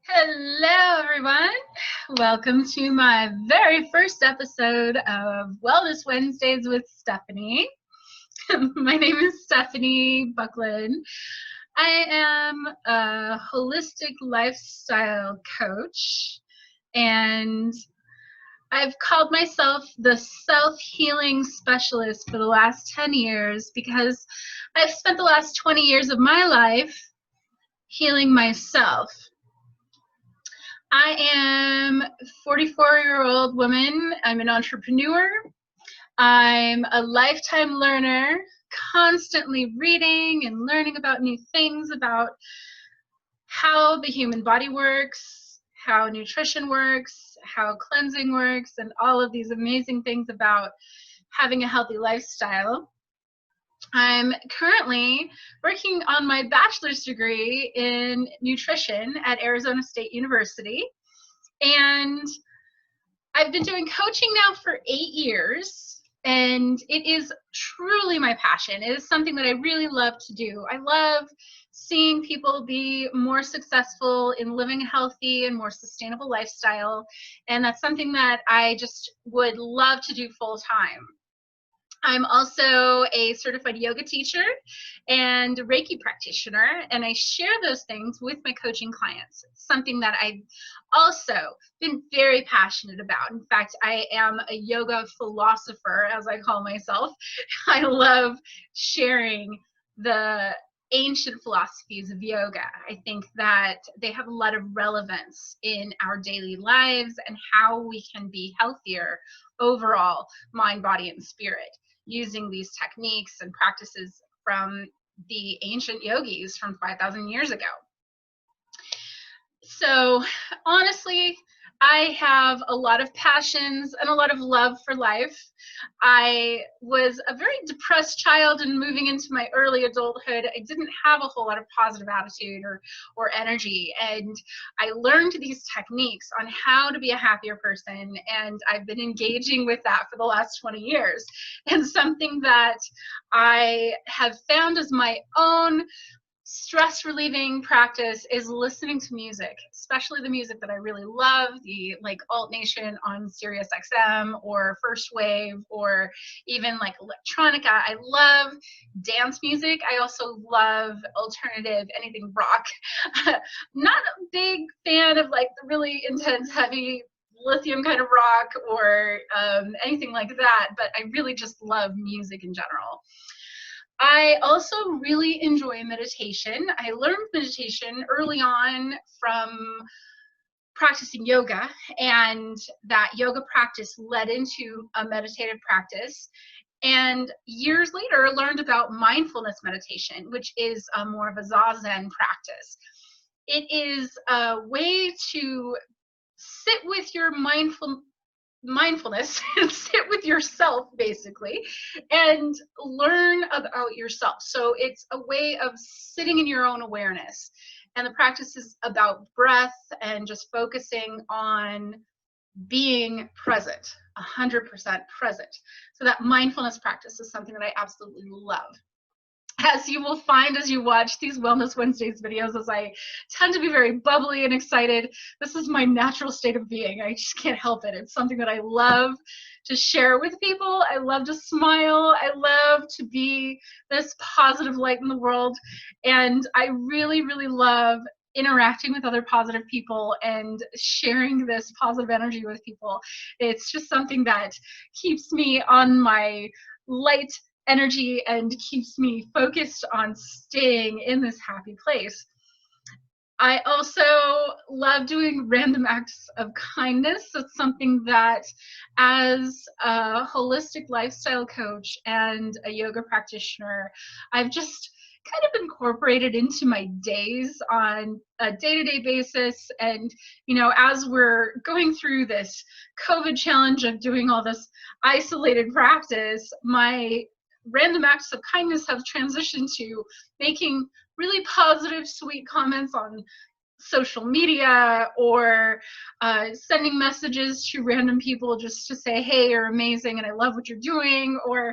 Hello, everyone. Welcome to my very first episode of Wellness Wednesdays with Stephanie. My name is Stephanie Bucklin. I am a holistic lifestyle coach, and I've called myself the self-healing specialist for the last 10 years because I've spent the last 20 years of my life healing myself. I am a 44-year-old woman. I'm an entrepreneur. I'm a lifetime learner, constantly reading and learning about new things about how the human body works, how nutrition works, how cleansing works, and all of these amazing things about having a healthy lifestyle. I'm currently working on my bachelor's degree in nutrition at Arizona State University. And I've been doing coaching now for 8 years, and it is truly my passion. It is something that I really love to do. I love seeing people be more successful in living a healthy and more sustainable lifestyle, and that's something that I just would love to do full time. I'm also a certified yoga teacher and Reiki practitioner, and I share those things with my coaching clients. It's something that I've also been very passionate about. In fact, I am a yoga philosopher, as I call myself. I love sharing the ancient philosophies of yoga. I think that they have a lot of relevance in our daily lives and how we can be healthier overall, mind, body, and spirit, using these techniques and practices from the ancient yogis from 5,000 years ago. So honestly, I have a lot of passions and a lot of love for life. I was a very depressed child, and moving into my early adulthood, I didn't have a whole lot of positive attitude or energy. And I learned these techniques on how to be a happier person, and I've been engaging with that for the last 20 years. And something that I have found as my own stress relieving practice is listening to music, especially the music that I really love, the like alt nation on Sirius XM or First Wave, or even like electronica. I love dance music. I also love alternative, anything rock. Not a big fan of like the really intense, heavy lithium kind of rock or anything like that, but I really just love music in general. I also really enjoy meditation. I learned meditation early on from practicing yoga, and that yoga practice led into a meditative practice. And years later, learned about mindfulness meditation, which is more of a zazen practice. It is a way to sit with your mindfulness and sit with yourself basically and learn about yourself. So it's a way of sitting in your own awareness, and the practice is about breath and just focusing on being present, 100% present. So that mindfulness practice is something that I absolutely love. As you will find as you watch these Wellness Wednesdays videos, as I tend to be very bubbly and excited, this is my natural state of being. I just can't help it. It's something that I love to share with people. I love to smile. I love to be this positive light in the world. And I really, really love interacting with other positive people and sharing this positive energy with people. It's just something that keeps me on my light energy and keeps me focused on staying in this happy place. I also love doing random acts of kindness. It's something that, as a holistic lifestyle coach and a yoga practitioner, I've just kind of incorporated into my days on a day-to-day basis. And, you know, as we're going through this COVID challenge of doing all this isolated practice, my random acts of kindness have transitioned to making really positive, sweet comments on social media, or sending messages to random people just to say, hey, you're amazing and I love what you're doing, or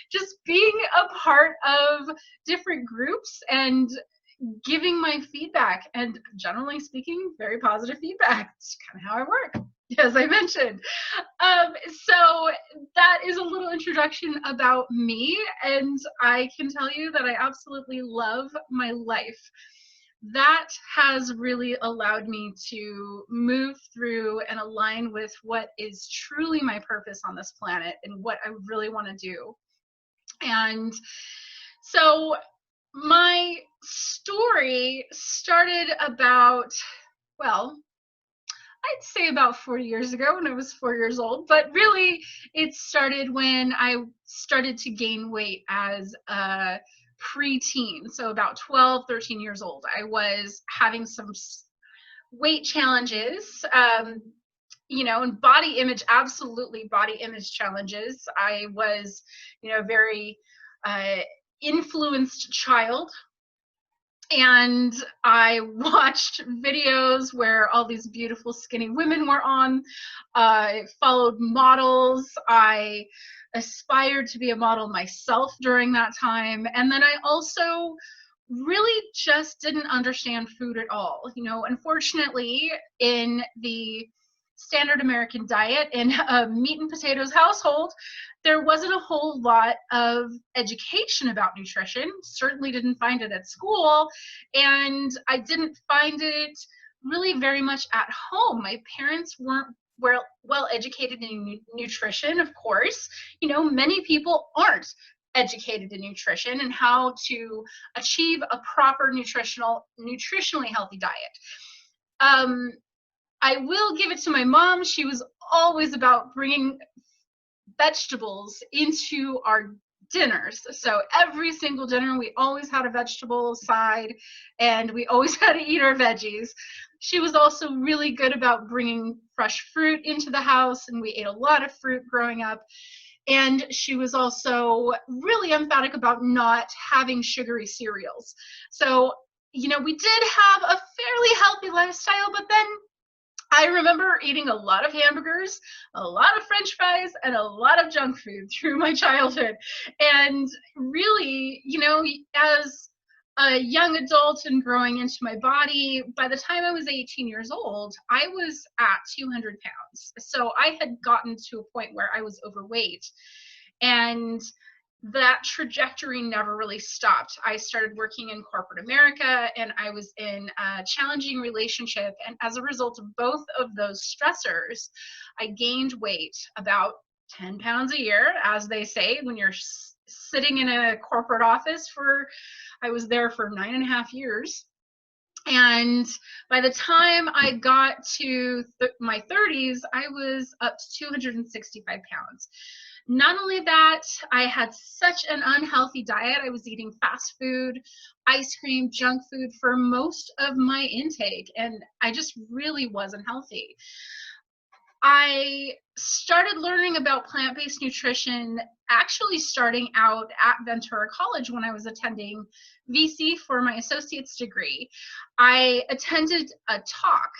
just being a part of different groups and giving my feedback, and generally speaking, very positive feedback. It's kind of how I work, as I mentioned. So that is a little introduction about me, and I can tell you that I absolutely love my life. That has really allowed me to move through and align with what is truly my purpose on this planet and what I really want to do. And so my story started about, well, I'd say about 40 years ago when I was 4 years old, but really it started when I started to gain weight as a preteen. So about 12, 13 years old. I was having some weight challenges, and body image, absolutely body image challenges. I was, very influenced child. And I watched videos where all these beautiful skinny women were on. I followed models. I aspired to be a model myself during that time. And then I also really just didn't understand food at all. Unfortunately, in the standard American diet, in a meat and potatoes household, there wasn't a whole lot of education about nutrition. Certainly didn't find it at school, and I didn't find it really very much at home. My parents weren't well educated in nutrition, of course. Many people aren't educated in nutrition and how to achieve a proper nutritionally healthy diet. I will give it to my mom. She was always about bringing vegetables into our dinners. So every single dinner, we always had a vegetable side, and we always had to eat our veggies. She was also really good about bringing fresh fruit into the house, and we ate a lot of fruit growing up. And she was also really emphatic about not having sugary cereals. So, we did have a fairly healthy lifestyle, but then I remember eating a lot of hamburgers, a lot of French fries, and a lot of junk food through my childhood. And really, as a young adult and growing into my body, by the time I was 18 years old, I was at 200 pounds. So I had gotten to a point where I was overweight. And that trajectory never really stopped. I started working in corporate America, and I was in a challenging relationship. And as a result of both of those stressors, I gained weight, about 10 pounds a year, as they say, when you're sitting in a corporate office I was there for 9.5 years. And by the time I got to my 30s, I was up to 265 pounds. Not only that, I had such an unhealthy diet. I was eating fast food, ice cream, junk food for most of my intake, and I just really wasn't healthy. I started learning about plant-based nutrition actually starting out at Ventura College when I was attending VC for my associate's degree. I attended a talk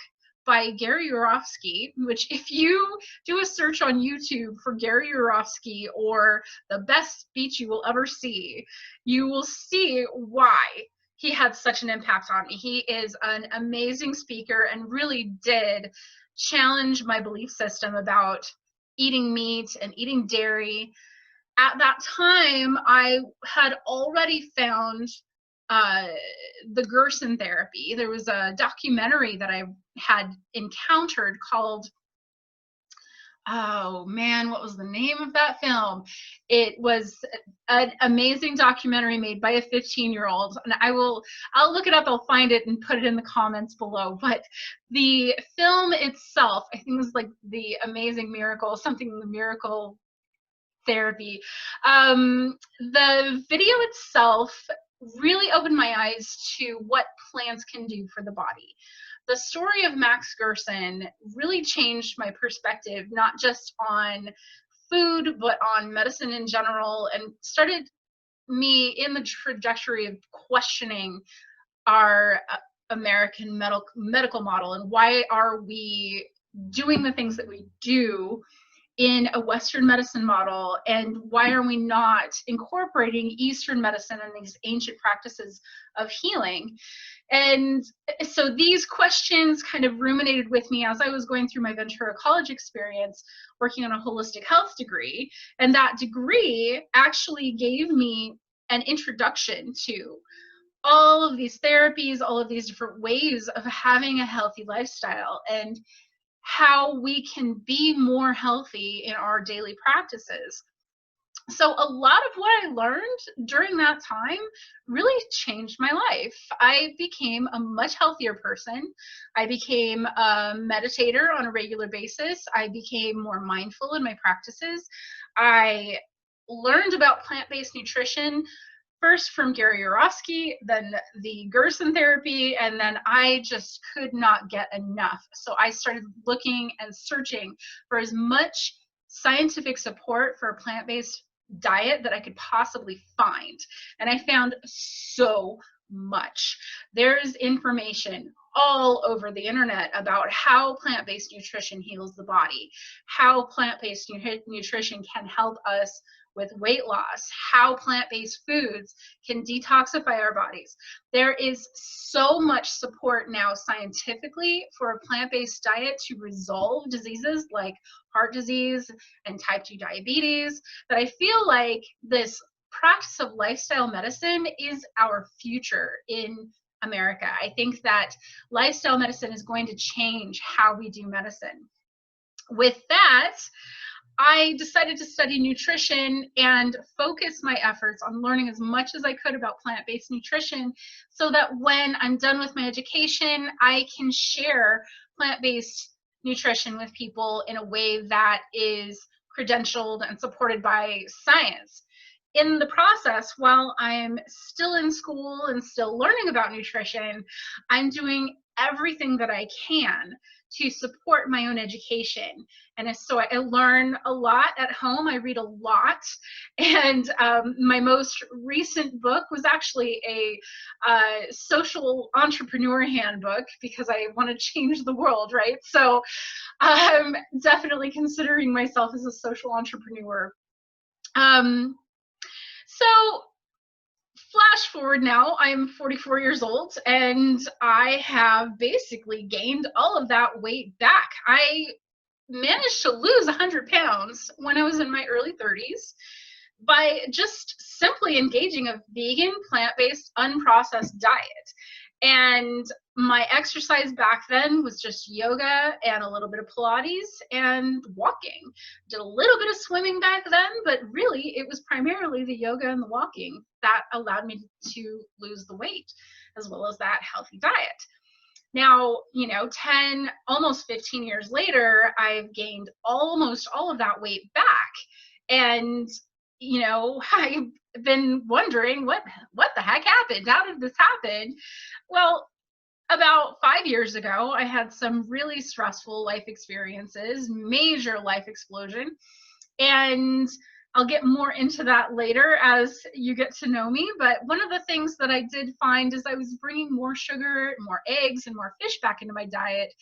by Gary Yourofsky, which if you do a search on YouTube for Gary Yourofsky or the best speech you will ever see, you will see why he had such an impact on me. He is an amazing speaker and really did challenge my belief system about eating meat and eating dairy. At that time, I had already found the Gerson therapy. There was a documentary that I had encountered called, oh man, what was the name of that film? It was an amazing documentary made by a 15-year-old, and I'll look it up, I'll find it and put it in the comments below. But the film itself, I think it was like The Amazing Miracle, something, the miracle therapy. The video itself really opened my eyes to what plants can do for the body. The story of Max Gerson really changed my perspective, not just on food, but on medicine in general, and started me in the trajectory of questioning our American medical model and why are we doing the things that we do in a Western medicine model, and why are we not incorporating Eastern medicine and these ancient practices of healing? And so these questions kind of ruminated with me as I was going through my Ventura College experience, working on a holistic health degree. And that degree actually gave me an introduction to all of these therapies, all of these different ways of having a healthy lifestyle, and how we can be more healthy in our daily practices. So a lot of what I learned during that time really changed my life. I became a much healthier person. I became a meditator on a regular basis. I became more mindful in my practices. I learned about plant-based nutrition first from Gary Yourofsky, then the Gerson therapy, and then I just could not get enough. So I started looking and searching for as much scientific support for a plant-based diet that I could possibly find. And I found so much. There's information all over the internet about how plant-based nutrition heals the body, how plant-based nutrition can help us with weight loss, how plant-based foods can detoxify our bodies. There is so much support now scientifically for a plant-based diet to resolve diseases like heart disease and type 2 diabetes that I feel like this practice of lifestyle medicine is our future in America. I think that lifestyle medicine is going to change how we do medicine. With that, I decided to study nutrition and focus my efforts on learning as much as I could about plant-based nutrition, so that when I'm done with my education, I can share plant-based nutrition with people in a way that is credentialed and supported by science. In the process, while I'm still in school and still learning about nutrition, I'm doing everything that I can to support my own education. And so I learn a lot at home. I read a lot. And my most recent book was actually a social entrepreneur handbook, because I want to change the world, right? So I'm definitely considering myself as a social entrepreneur. So flash forward now, I'm 44 years old, and I have basically gained all of that weight back. I managed to lose 100 pounds when I was in my early 30s by just simply engaging a vegan, plant-based, unprocessed diet. And my exercise back then was just yoga and a little bit of Pilates and walking. Did a little bit of swimming back then, but really it was primarily the yoga and the walking that allowed me to lose the weight, as well as that healthy diet. Now, 10, almost 15 years later, I've gained almost all of that weight back. And, I've been wondering what the heck happened? How did this happen? Well, about 5 years ago, I had some really stressful life experiences, major life explosion. And I'll get more into that later as you get to know me. But one of the things that I did find is I was bringing more sugar, more eggs, and more fish back into my diet.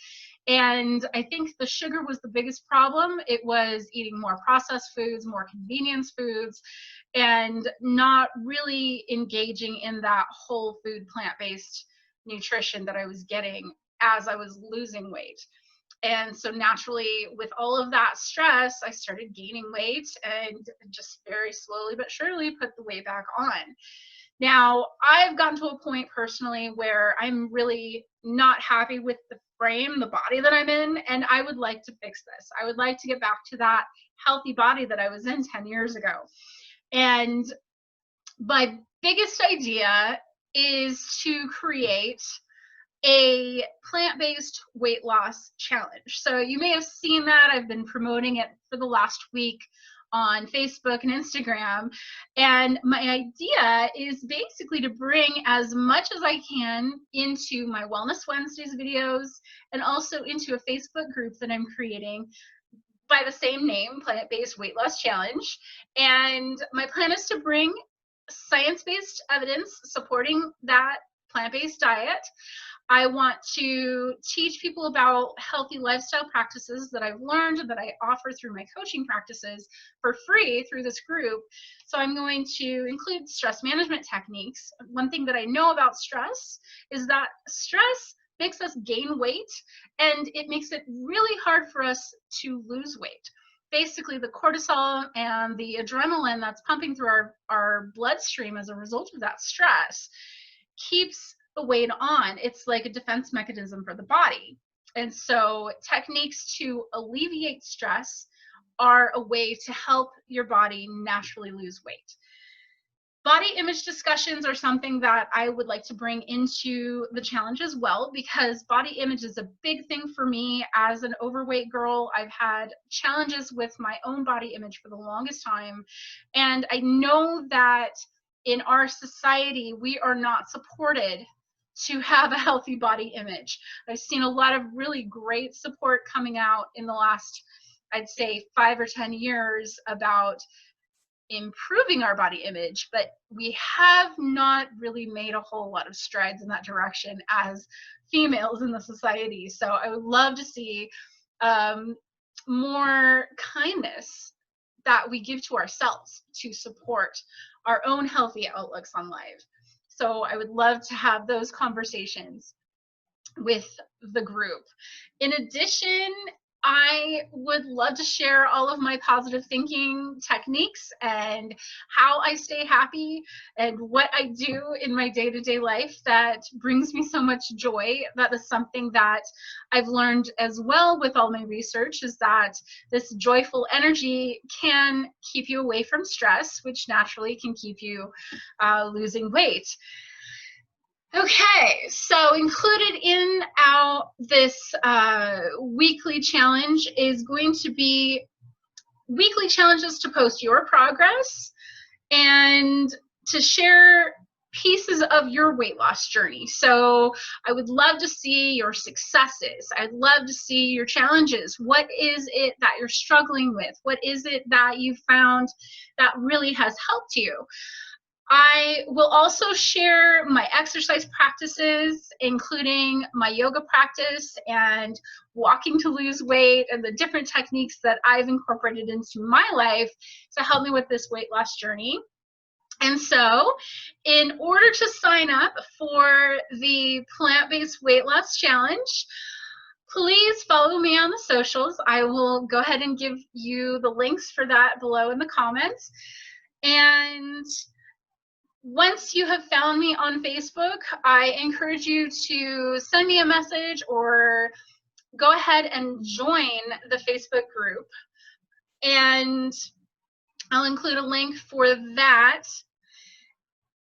And I think the sugar was the biggest problem. It was eating more processed foods, more convenience foods, and not really engaging in that whole food, plant-based nutrition that I was getting as I was losing weight. And so naturally, with all of that stress, I started gaining weight and just very slowly but surely put the weight back on. Now, I've gotten to a point personally where I'm really not happy with the frame, the body that I'm in, and I would like to fix this. I would like to get back to that healthy body that I was in 10 years ago. And my biggest idea is to create a plant-based weight loss challenge. So you may have seen that. I've been promoting it for the last week on Facebook and Instagram. And my idea is basically to bring as much as I can into my Wellness Wednesdays videos, and also into a Facebook group that I'm creating by the same name, Plant-Based Weight Loss Challenge. And my plan is to bring science-based evidence supporting that plant-based diet. I want to teach people about healthy lifestyle practices that I've learned and that I offer through my coaching practices for free through this group. So I'm going to include stress management techniques. One thing that I know about stress is that stress makes us gain weight, and it makes it really hard for us to lose weight. Basically, the cortisol and the adrenaline that's pumping through our bloodstream as a result of that stress keeps the weight on. It's like a defense mechanism for the body. And so techniques to alleviate stress are a way to help your body naturally lose weight. Body image discussions are something that I would like to bring into the challenge as well, because body image is a big thing for me as an overweight girl. I've had challenges with my own body image for the longest time, and I know that in our society, we are not supported to have a healthy body image. I've seen a lot of really great support coming out in the last, I'd say, 5 or 10 years about improving our body image, but we have not really made a whole lot of strides in that direction as females in the society. So I would love to see more kindness that we give to ourselves to support our own healthy outlooks on life. So I would love to have those conversations with the group. In addition, I would love to share all of my positive thinking techniques and how I stay happy and what I do in my day-to-day life that brings me so much joy. That is something that I've learned as well with all my research, is that this joyful energy can keep you away from stress, which naturally can keep you losing weight. Okay, so included in this weekly challenge is going to be weekly challenges to post your progress and to share pieces of your weight loss journey. So I would love to see your successes. I'd love to see your challenges. What is it that you're struggling with? What is it that you found that really has helped you? I will also share my exercise practices, including my yoga practice and walking to lose weight and the different techniques that I've incorporated into my life to help me with this weight loss journey. And so in order to sign up for the plant-based weight loss challenge, please follow me on the socials. I will go ahead and give you the links for that below in the comments. And once you have found me on Facebook, I encourage you to send me a message or go ahead and join the Facebook group. And I'll include a link for that.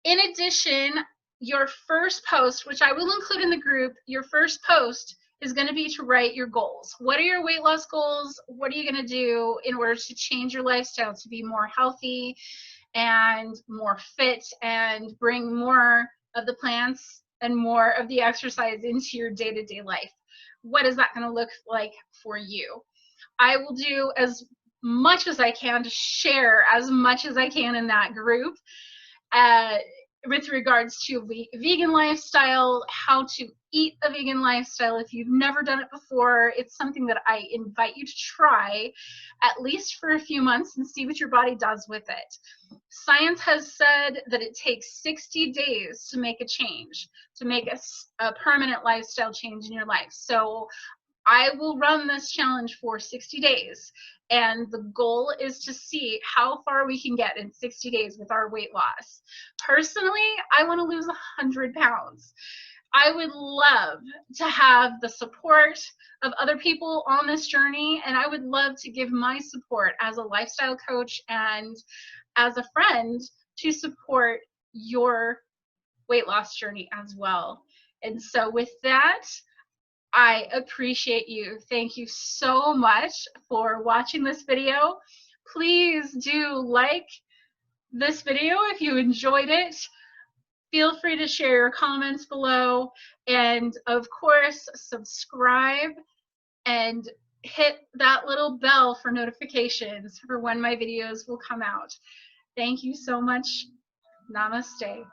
In addition, your first post, which I will include in the group, your first post is going to be to write your goals. What are your weight loss goals? What are you going to do in order to change your lifestyle to be more healthy and more fit and bring more of the plants and more of the exercise into your day-to-day life? What is that going to look like for you? I will do as much as I can to share as much as I can in that group with regards to vegan lifestyle, how to eat a vegan lifestyle. If you've never done it before, it's something that I invite you to try at least for a few months and see what your body does with it. Science has said that it takes 60 days to make a change, to make a permanent lifestyle change in your life. So I will run this challenge for 60 days. And the goal is to see how far we can get in 60 days with our weight loss. Personally, I want to lose 100 pounds. I would love to have the support of other people on this journey, and I would love to give my support as a lifestyle coach and as a friend to support your weight loss journey as well. And so with that, I appreciate you. Thank you so much for watching this video. Please do like this video if you enjoyed it. Feel free to share your comments below. And of course, subscribe and hit that little bell for notifications for when my videos will come out. Thank you so much. Namaste.